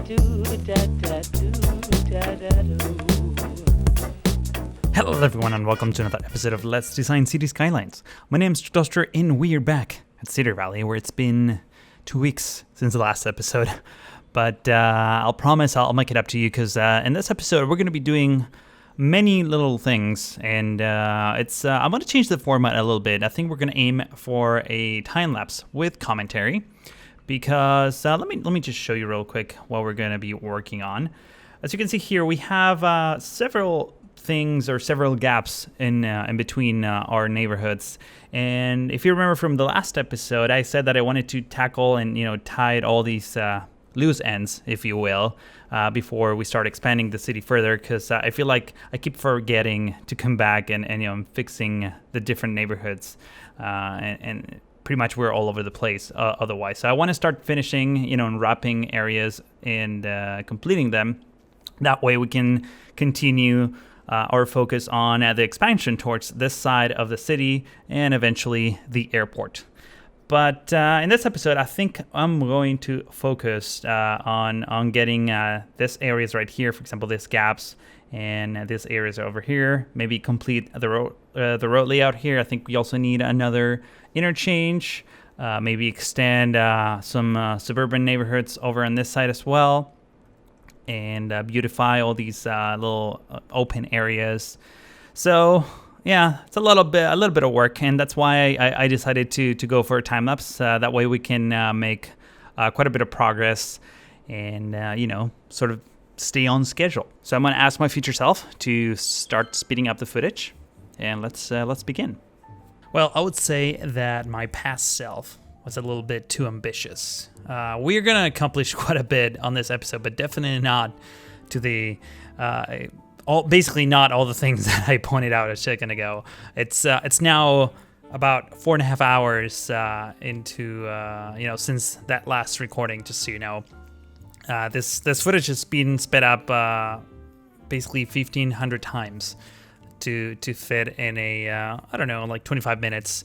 Hello everyone and welcome to another episode of Let's Design Cities Skylines. My name is Duster and we're back at Cedar Valley where it's been 2 weeks since the last episode. But I'll promise I'll make it up to you because in this episode we're going to be doing many little things and I'm going to change the format a little bit. I think we're going to aim for a time lapse with commentary because let me just show you real quick what we're going to be working on. As you can see here, we have several things or several gaps in between our neighborhoods. And if you remember from the last episode, I said that I wanted to tackle and tie all these loose ends, if you will, before we start expanding the city further, because I feel like I keep forgetting to come back and fixing the different neighborhoods, and pretty much we're all over the place otherwise. So I want to start finishing, and wrapping areas and completing them. That way we can continue our focus on the expansion towards this side of the city and eventually the airport. But in this episode, I think I'm going to focus on getting this areas right here, for example, these gaps, and this areas over here. Maybe complete the road layout here. I think we also need another interchange. Maybe extend some suburban neighborhoods over on this side as well. And beautify all these little open areas. So yeah, it's a little bit of work, and that's why I decided to go for a time lapse. That way we can make quite a bit of progress, and sort of stay on schedule. So I'm going to ask my future self to start speeding up the footage, and let's begin. Well, I would say that my past self was a little bit too ambitious. We are going to accomplish quite a bit on this episode, but definitely not to the basically not all the things that I pointed out a second ago. It's now about 4.5 hours into since that last recording. Just so you know, this footage has been sped up basically 1,500 times to fit in a 25 minutes.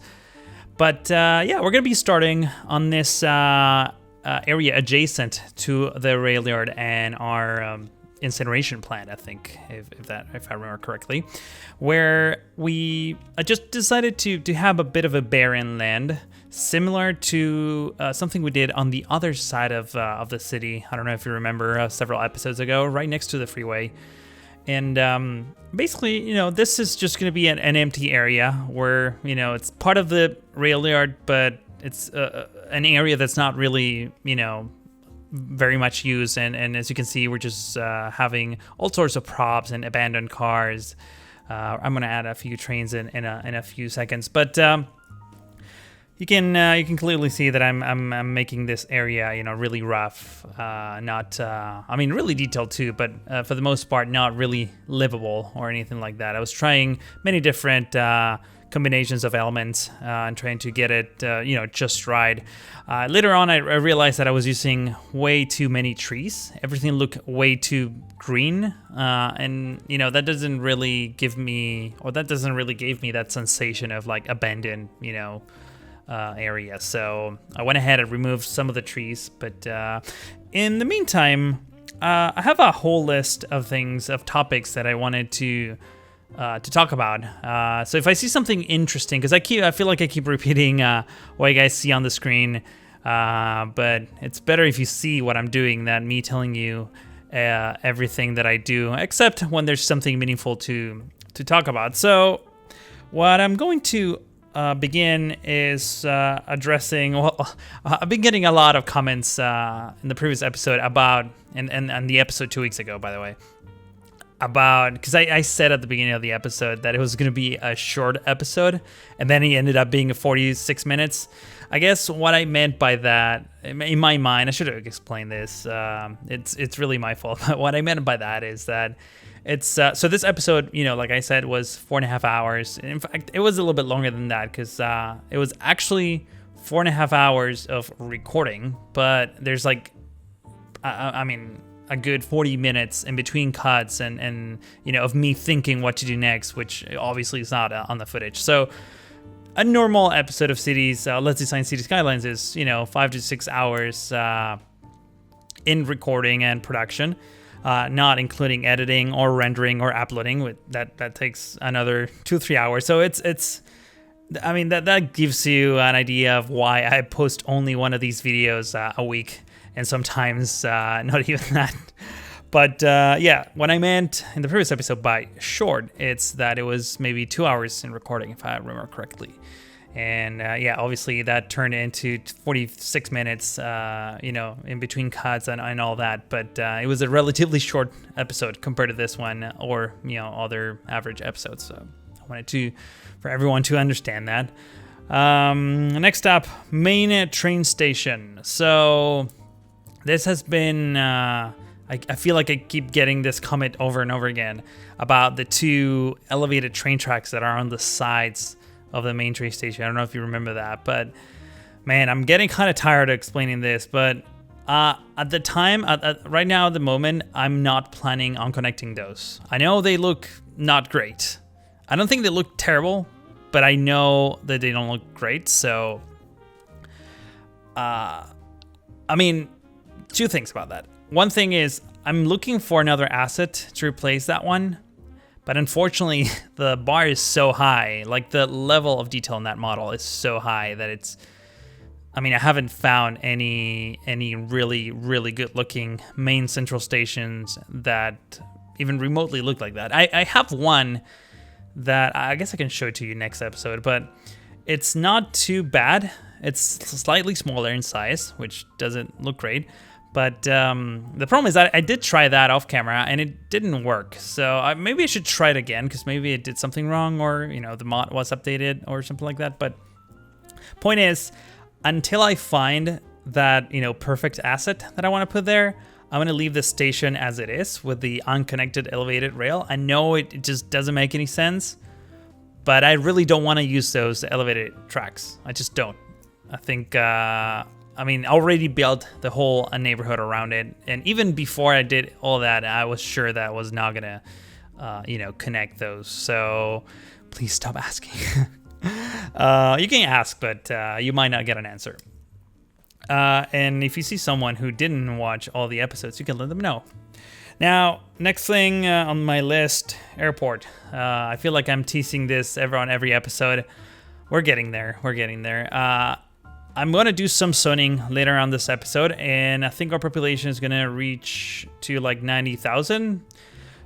But we're going to be starting on this area adjacent to the rail yard and our incineration plant, I think, if I remember correctly, where I just decided to have a bit of a barren land, similar to something we did on the other side of the city. I don't know if you remember several episodes ago, right next to the freeway. And basically, this is just going to be an empty area where, it's part of the rail yard, but it's an area that's not really, very much used. And as you can see, we're just having all sorts of props and abandoned cars. I'm going to add a few trains in a few seconds, but you can clearly see that I'm making this area, really rough, really detailed too, but for the most part, not really livable or anything like that. I was trying many different combinations of elements and trying to get it, just right. Later on, I realized that I was using way too many trees. Everything looked way too green, and that doesn't really give me that sensation of like abandoned, area. So I went ahead and removed some of the trees, but in the meantime, I have a whole list of topics that I wanted to talk about. So if I see something interesting, because I feel like I keep repeating what you guys see on the screen, but it's better if you see what I'm doing than me telling you everything that I do, except when there's something meaningful to talk about. So what I'm going to begin is addressing. Well, I've been getting a lot of comments in the previous episode about, and the episode 2 weeks ago, by the way, about, because I said at the beginning of the episode that it was going to be a short episode, and then it ended up being 46 minutes. I guess what I meant by that, in my mind, I should have explained this. It's really my fault. But what I meant by that is that it's so this episode, like I said, was 4.5 hours. In fact, it was a little bit longer than that because it was actually 4.5 hours of recording. But there's like, a good 40 minutes in between cuts and of me thinking what to do next, which obviously is not on the footage. So a normal episode of Cities, Let's Design Cities Skylines is 5 to 6 hours in recording and production, not including editing or rendering or uploading. That takes another 2-3 hours. So I mean, that gives you an idea of why I post only one of these videos a week, and sometimes not even that. But yeah, what I meant in the previous episode by short, it's that it was maybe 2 hours in recording, if I remember correctly. And yeah, obviously that turned into 46 minutes, in between cuts and all that. But it was a relatively short episode compared to this one or, other average episodes. So I wanted for everyone to understand that. Next up, main train station. So this has been, I feel like I keep getting this comment over and over again about the 2 elevated train tracks that are on the sides of the main train station. I don't know if you remember that, but man, I'm getting kind of tired of explaining this. But at the time, right now at the moment, I'm not planning on connecting those. I know they look not great. I don't think they look terrible, but I know that they don't look great. So, I mean, 2 things about that. One thing is I'm looking for another asset to replace that one. But unfortunately, the bar is so high, like the level of detail in that model is so high that I haven't found any really, really good looking main central stations that even remotely look like that. I have one that I guess I can show it to you next episode, but it's not too bad. It's slightly smaller in size, which doesn't look great. But the problem is that I did try that off camera and it didn't work. So maybe I should try it again because maybe it did something wrong or, the mod was updated or something like that. But point is, until I find that, perfect asset that I want to put there, I'm going to leave the station as it is with the unconnected elevated rail. I know it just doesn't make any sense, but I really don't want to use those elevated tracks. I just don't. I think... I already built the whole neighborhood around it. And even before I did all that, I was sure that I was not going to, connect those. So please stop asking. You can ask, but you might not get an answer. And if you see someone who didn't watch all the episodes, you can let them know. Now, next thing on my list, airport. I feel like I'm teasing this on every episode. We're getting there. I'm going to do some zoning later on this episode, and I think our population is going to reach to like 90,000.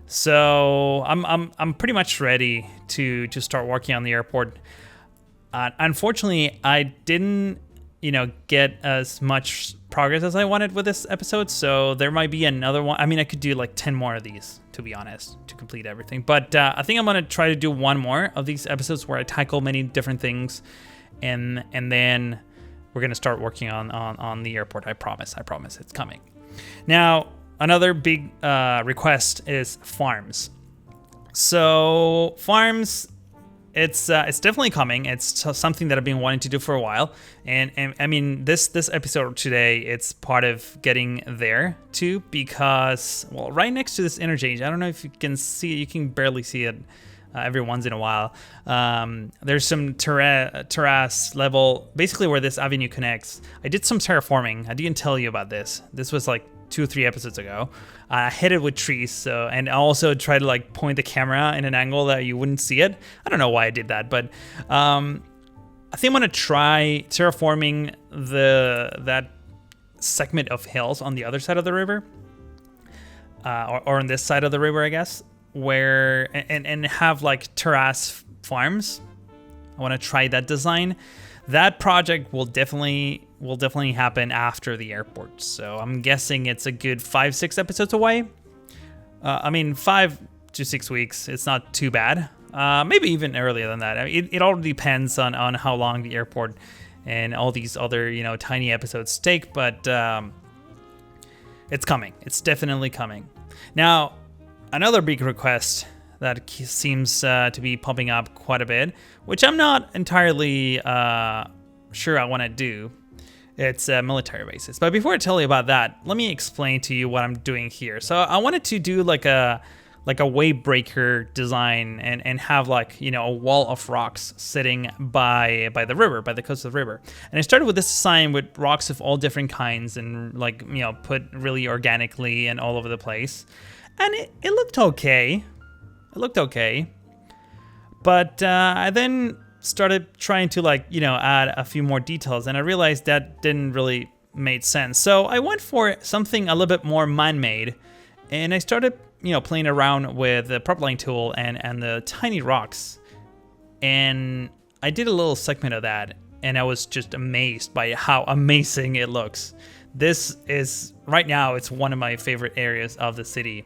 So I'm pretty much ready to start working on the airport. Unfortunately, I didn't, get as much progress as I wanted with this episode, so there might be another one. I could do like 10 more of these, to be honest, to complete everything. But I think I'm going to try to do one more of these episodes where I tackle many different things, and then we're going to start working on the airport. I promise it's coming. Now, another big request is farms. So farms, it's definitely coming. It's something that I've been wanting to do for a while. And this episode today, it's part of getting there too, because, well, right next to this interchange, I don't know if you can see it, you can barely see it. Every once in a while, there's some terrace level, basically where this avenue connects. I did some terraforming. I didn't tell you about this. This was like 2 or 3 episodes ago. I hit it with trees, and I also tried to like point the camera in an angle that you wouldn't see it. I don't know why I did that, but I think I'm gonna try terraforming that segment of hills on the other side of the river, or on this side of the river, I guess. Where and have like terrace farms. I want to try that design. That project will definitely happen after the airport. So I'm guessing it's a good 5-6 episodes away. 5 to 6 weeks. It's not too bad. Maybe even earlier than that. It all depends on how long the airport and all these other tiny episodes take. But it's coming. It's definitely coming. Now, another big request that seems to be popping up quite a bit, which I'm not entirely sure I want to do, it's military bases. But before I tell you about that, let me explain to you what I'm doing here. So I wanted to do like a like a wave breaker design and have like, you know, a wall of rocks sitting by the river, by the coast of the river. And I started with this design with rocks of all different kinds and like, you know, put really organically and all over the place. And it looked okay. It looked okay. But I then started trying to like, you know, add a few more details, and I realized that didn't really make sense. So I went for something a little bit more man-made, and I started, you know, playing around with the prop line tool and the tiny rocks. And I did a little segment of that, and I was just amazed by how amazing it looks. This is, right now, it's one of my favorite areas of the city,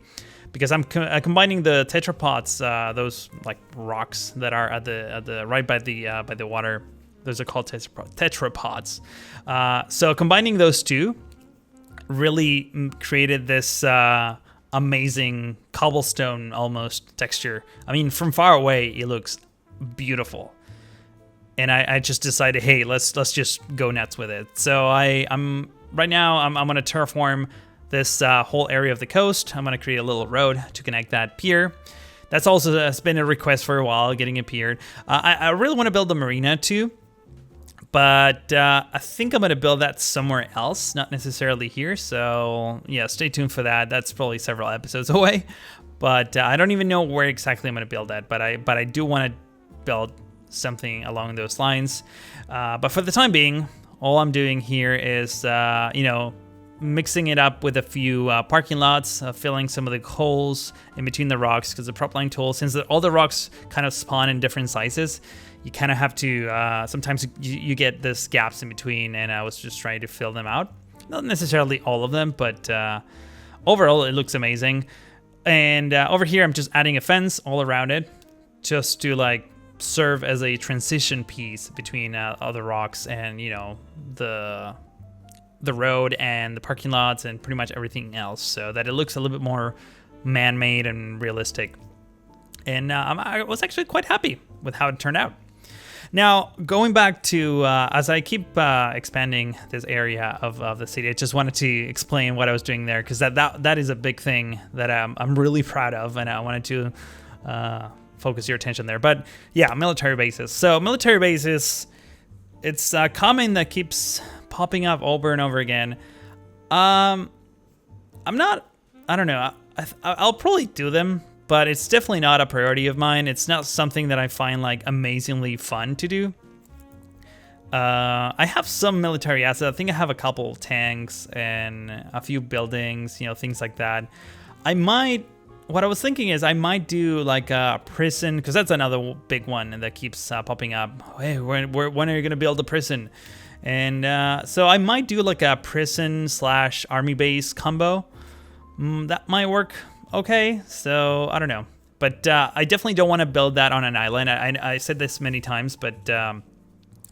because I'm combining the tetrapods, those like rocks that are at the right by the water. Those are called tetrapods. So combining those two really created this amazing cobblestone almost texture. I mean, from far away, it looks beautiful. And I just decided, hey, let's just go nuts with it. So I'm right now I'm gonna terraform this whole area of the coast. I'm gonna create a little road to connect that pier. That's also has been a request for a while, getting it piered. I really want to build the marina too, but I think I'm gonna build that somewhere else, not necessarily here. So yeah, stay tuned for that. That's probably several episodes away, but I don't even know where exactly I'm gonna build that. But I do want to build something along those lines. But for the time being, all I'm doing here is you know, mixing it up with a few parking lots, filling some of the holes in between the rocks, because the prop line tool, since all the rocks kind of spawn in different sizes, you kind of have to, sometimes you get this gaps in between, and I was just trying to fill them out. Not necessarily all of them, but overall it looks amazing. And over here I'm just adding a fence all around it, just to like serve as a transition piece between other rocks and, you know, the road and the parking lots and pretty much everything else, so that it looks a little bit more man-made and realistic. And I was actually quite happy with how it turned out. Now, going back to, as I keep expanding this area of the city, I just wanted to explain what I was doing there, because that is a big thing that I'm really proud of, and I wanted to focus your attention there. But yeah, military bases. So military bases, it's a comment that keeps popping up over and over again. I don't know. I'll probably do them, but it's definitely not a priority of mine. It's not something that I find like amazingly fun to do. I have some military assets. I think I have a couple tanks and a few buildings, you know, things like that. What I was thinking is I might do like a prison, because that's another big one that keeps popping up. Hey, when are you going to build a prison? And so I might do like a prison / army base combo. That might work okay. So I don't know. But I definitely don't want to build that on an island. I said this many times, but I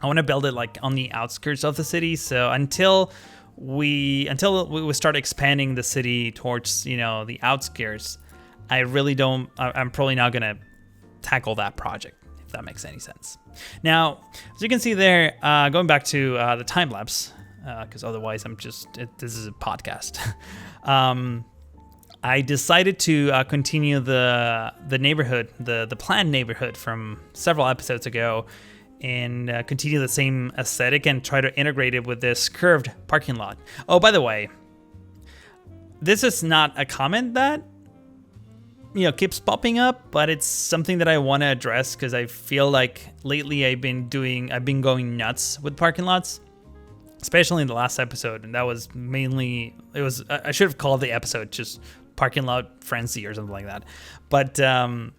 want to build it like on the outskirts of the city. So until we start expanding the city towards, you know, the outskirts, I'm probably not going to tackle that project, if that makes any sense. Now, as you can see there, going back to the time lapse, because otherwise this is a podcast. I decided to continue the neighborhood, the planned neighborhood from several episodes ago, and continue the same aesthetic and try to integrate it with this curved parking lot. Oh, by the way, this is not a comment that, you know, keeps popping up, but it's something that I want to address, because I feel like lately I've been going nuts with parking lots, especially in the last episode. And that was I should have called the episode just parking lot frenzy or something like that. But in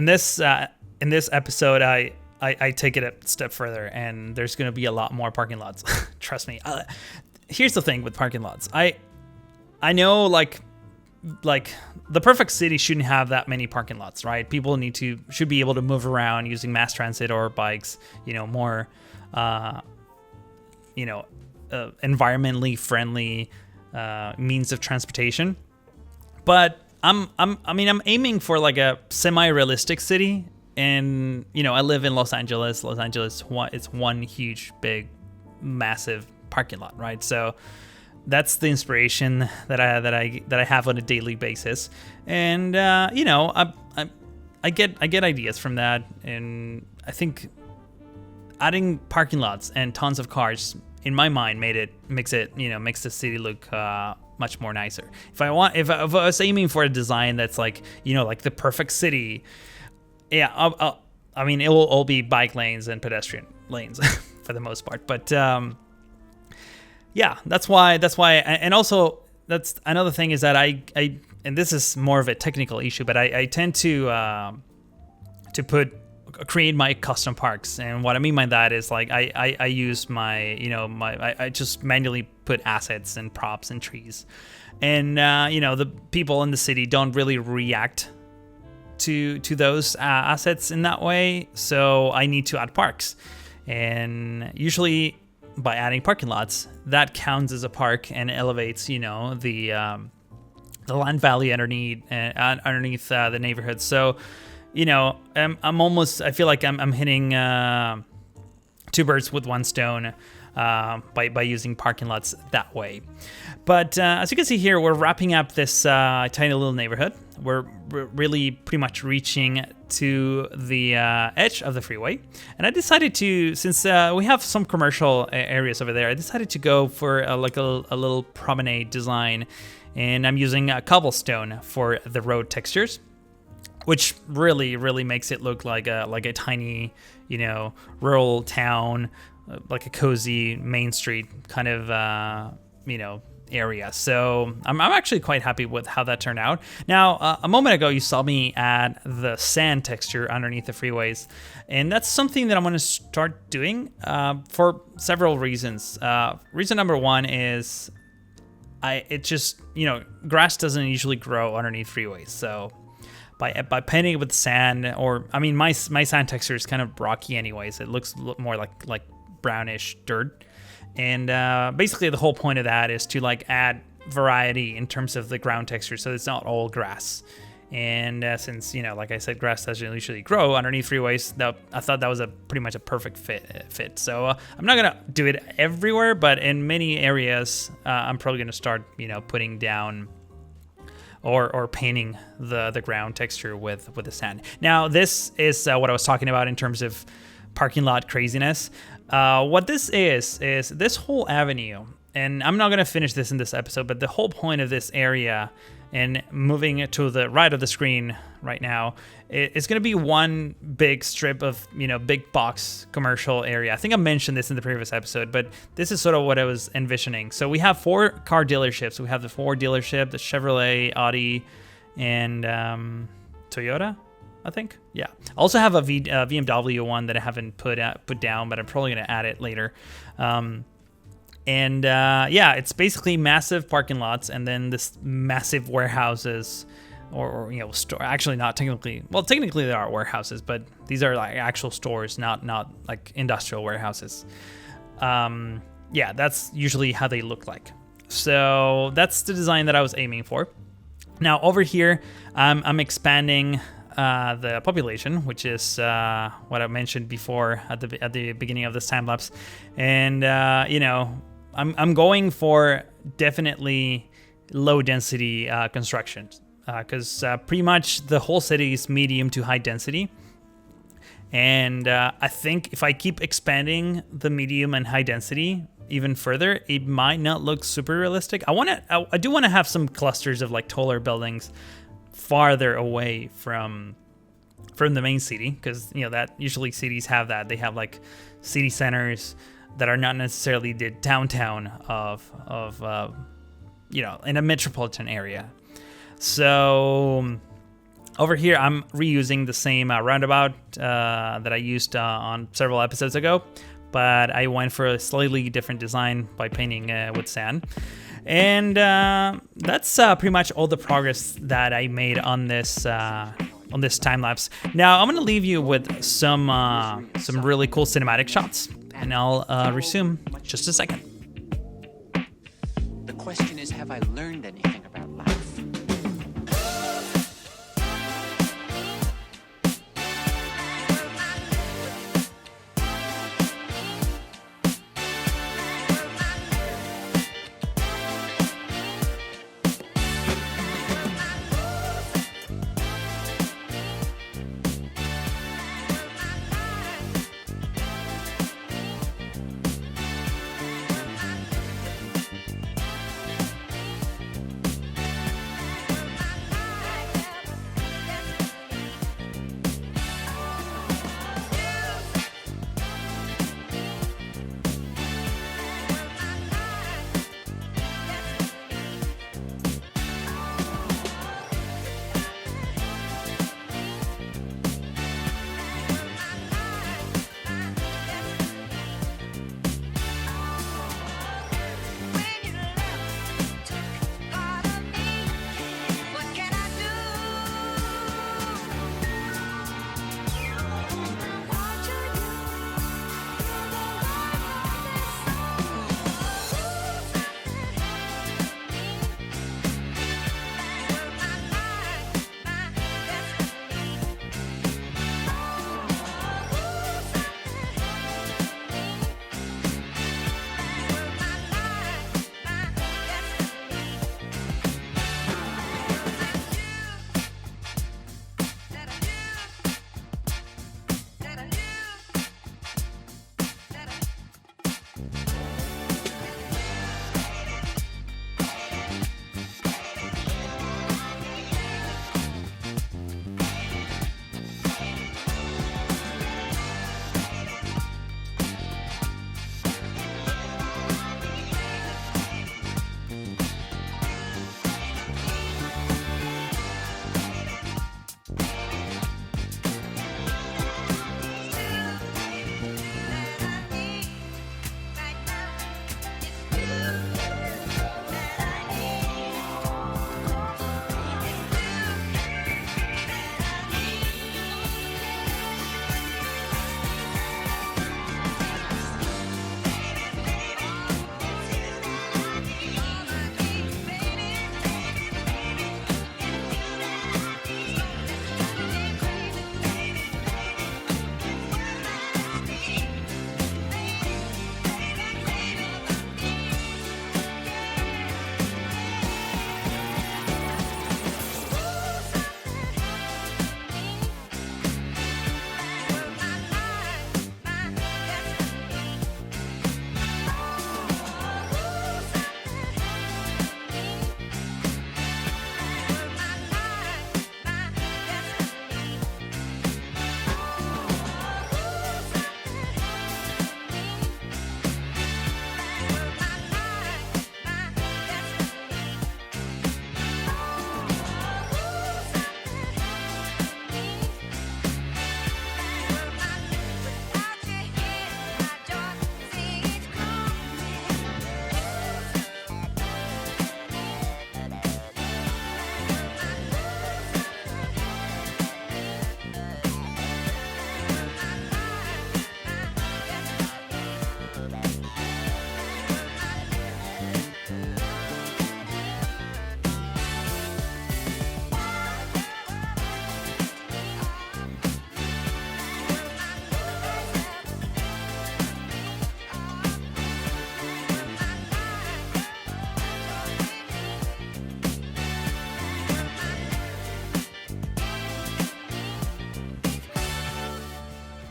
this episode, I take it a step further, and there's going to be a lot more parking lots. Trust me. Here's the thing with parking lots. I know like the perfect city shouldn't have that many parking lots, right? People should be able to move around using mass transit or bikes, you know, more, environmentally friendly means of transportation. But I'm aiming for like a semi-realistic city, and you know, I live in Los Angeles. It's one huge, big, massive parking lot, right? So that's the inspiration that I have on a daily basis, and I get ideas from that, and I think adding parking lots and tons of cars in my mind makes the city look much more nicer. If I was aiming for a design that's like like the perfect city, yeah, I mean it will all be bike lanes and pedestrian lanes for the most part, but yeah, that's why, and also that's another thing is that I and this is more of a technical issue, but I tend to create my custom parks, and what I mean by that is like I use my I just manually put assets and props and trees, and the people in the city don't really react to those assets in that way, so I need to add parks, and usually by adding parking lots, that counts as a park and elevates, the land value underneath the neighborhood. So, I feel like I'm hitting two birds with one stone by using parking lots that way. But as you can see here, we're wrapping up this tiny little neighborhood. We're really pretty much reaching to the edge of the freeway. And I decided to, since we have some commercial areas over there, I decided to go for a little promenade design. And I'm using cobblestone for the road textures, which really makes it look like a tiny, rural town, like a cozy Main Street kind of, area. So I'm actually quite happy with how that turned out. Now, a moment ago, you saw me add the sand texture underneath the freeways, and that's something that I'm going to start doing for several reasons. Reason number one is grass doesn't usually grow underneath freeways, so by painting it with sand, or I mean, my sand texture is kind of rocky anyways. It looks more like brownish dirt. And basically the whole point of that is to like add variety in terms of the ground texture, so it's not all grass. And since like I said, grass doesn't usually grow underneath freeways, I thought that was pretty much a perfect fit. So I'm not gonna do it everywhere, but in many areas, I'm probably gonna start putting down or painting the ground texture with the sand. Now this is what I was talking about in terms of parking lot craziness. What this is this whole avenue, and I'm not going to finish this in this episode, but the whole point of this area, and moving it to the right of the screen right now, it's going to be one big strip of, big box commercial area. I think I mentioned this in the previous episode, but this is sort of what I was envisioning. So we have 4 car dealerships. We have the Ford dealership, the Chevrolet, Audi, and Toyota, I think. Yeah. I also have a BMW one that I haven't put down, but I'm probably going to add it later. It's basically massive parking lots, and then this massive warehouses, or store. Actually, not technically. Well, technically there are warehouses, but these are like actual stores, not like industrial warehouses. That's usually how they look like. So that's the design that I was aiming for. Now over here, I'm expanding the population, which is what I mentioned before at the beginning of this time lapse, and I'm going for definitely low density construction, because pretty much the whole city is medium to high density, and I think if I keep expanding the medium and high density even further, it might not look super realistic. I do want to have some clusters of like taller buildings farther away from the main city, because that usually cities have that. They have like city centers that are not necessarily the downtown of in a metropolitan area. So over here I'm reusing the same roundabout that I used on several episodes ago, but I went for a slightly different design by painting with sand. And that's pretty much all the progress that I made on this time lapse. Now I'm gonna leave you with some really cool cinematic shots, and I'll resume just a second. The question is, have I learned anything about life?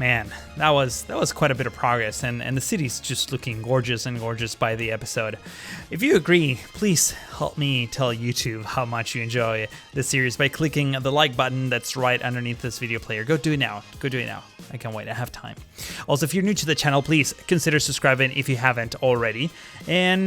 Man, that was quite a bit of progress, and the city's just looking gorgeous and gorgeous by the episode. If you agree, please help me tell YouTube how much you enjoy this series by clicking the like button that's right underneath this video player. Go do it now. Go do it now. I can't wait. I have time. Also, if you're new to the channel, please consider subscribing if you haven't already, and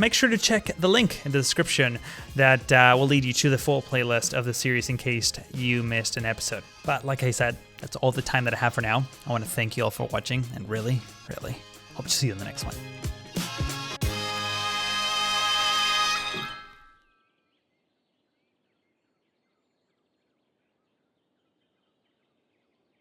make sure to check the link in the description that will lead you to the full playlist of the series in case you missed an episode. But like I said, that's all the time that I have for now. I want to thank you all for watching, and really, really hope to see you in the next one.